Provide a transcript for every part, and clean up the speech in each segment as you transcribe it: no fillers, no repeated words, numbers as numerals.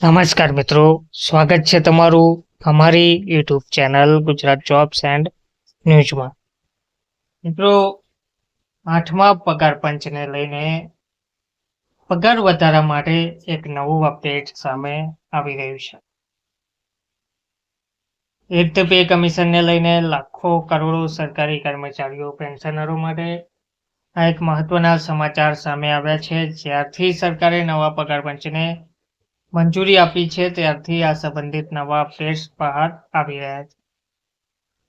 નમસ્કાર મિત્રો, સ્વાગત છે તમારું અમારી YouTube channel Gujarat jobs and ન્યૂઝમાં. મિત્રો, 8મા પગાર પંચને લઈને પગાર વધારા માટે એક નવું અપડેટ સામે આવી રહ્યું છે. એટ પે કમિશનને લઈને લાખો કરોડો સરકારી કર્મચારીઓ પેન્શનરો માટે આ એક મહત્વના સમાચાર સામે આવ્યા છે. જ્યારથી સરકારે નવા પગાર પંચને મંજૂરી આપી છે ત્યારથી આ સંબંધિત નવા અપડેટ્સ બહાર આવી રહ્યા છે.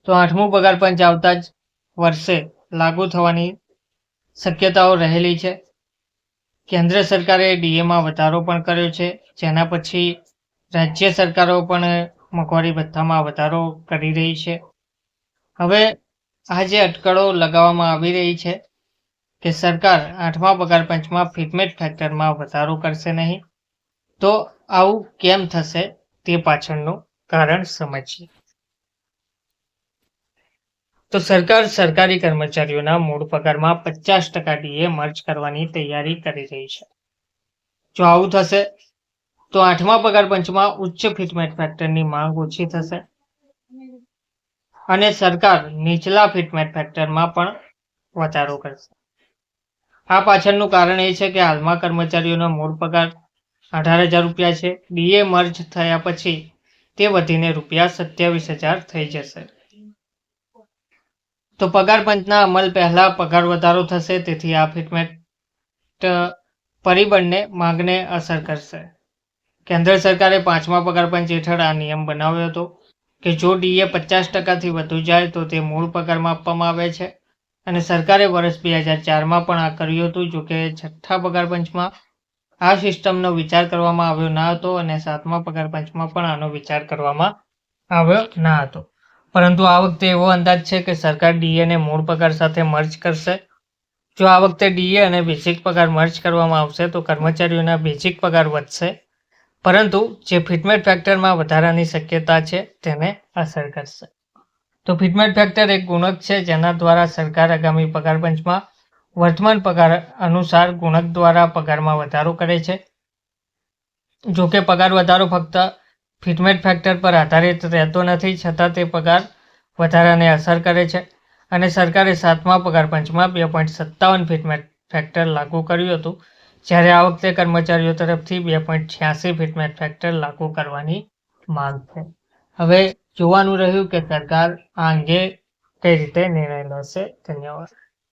તો 8મું પગાર પંચ આવતા જ વર્ષે લાગુ થવાની શક્યતાઓ રહેલી છે. કેન્દ્ર સરકારે ડીએમાં વધારો પણ કર્યો છે, જેના પછી રાજ્ય સરકારો પણ મોંઘવારી ભથ્થામાં વધારો કરી રહી છે. હવે આ જે અટકળો લગાવવામાં આવી રહી છે કે સરકાર 8મા પગાર પંચમાં ફિટમેટ ફેક્ટરમાં વધારો કરશે નહીં, તો આવું કેમ થશે તે પાછળનું કારણ સમજીએ. તો સરકાર સરકારી કર્મચારીઓના મૂળ પગારમાં 50% ડીએ મર્જ કરવાની તૈયારી કરી રહી છે. જો આવું થશે તો 8મા પગાર પંચમાં ઉચ્ચ ફિટમેટ ફેક્ટરની માંગ ઓછી થશે અને સરકાર નીચલા ફિટમેટ ફેક્ટરમાં પણ વધારો કરશે. આ પાછળનું કારણ એ છે કે હાલમાં કર્મચારીઓનો મૂળ પગાર 18,000 રૂપિયા છે. ડીએ મર્જ થયા પછી તે વધીને ₹27,000 થઈ જશે. તો પગાર પંચના અમલ પહેલા પગાર વધારો થશે, તેથી આ ફિટમેટ પરિબળને માંગને અસર કરશે. કેન્દ્ર સરકારે 5મા પગાર પંચ હેઠળ આ નિયમ બનાવ્યો હતો કે જો ડીએ 50%થી વધુ જાય તો તે મૂળ પગારમાં આપવામાં આવે છે, અને સરકારે વર્ષ 2004માં પણ આ કર્યું હતું. જોકે 6થા પગાર પંચમાં આ સિસ્ટમનો વિચાર કરવામાં આવ્યો ન હતો અને 7મા પગાર પંચમાં પણ આનો વિચાર કરવામાં આવ્યો ન હતો. પરંતુ આ વખતે એવો અંદાજ છે કે સરકાર ડીએને મૂળ પગાર સાથે મર્જ કરશે. જો આ વખતે ડીએ અને બેઝિક પગાર મર્જ કરવામાં આવશે તો કર્મચારીઓના બેઝિક પગાર વધશે, પરંતુ જે ફિટમેટ ફેક્ટરમાં વધારાની શક્યતા છે તેને અસર કરશે. તો ફિટમેટ ફેક્ટર એક ગુણક છે જેના દ્વારા સરકાર આગામી પગાર પંચમાં વર્તમાન પગાર અનુસાર ગુણક દ્વારા પગારમાં વધારો કરે છે. જો કે પગાર વધારો ફક્ત ફિટમેટ ફેક્ટર પર આધારિત રહેતો નથી, છતાં તે પગાર વધારાને અસર કરે છે, અને સરકારે 7મા પગાર પંચમાં 2.57 ફિટમેટ ફેક્ટર લાગુ કર્યું હતું, જ્યારે આ વખતે કર્મચારીઓ તરફથી 2.86 ફિટમેટ ફેક્ટર લાગુ કરવાની માંગ છે. હવે જોવાનું રહ્યું કે સરકાર આ અંગે કઈ રીતે નિર્ણય લેશે. ધન્યવાદ.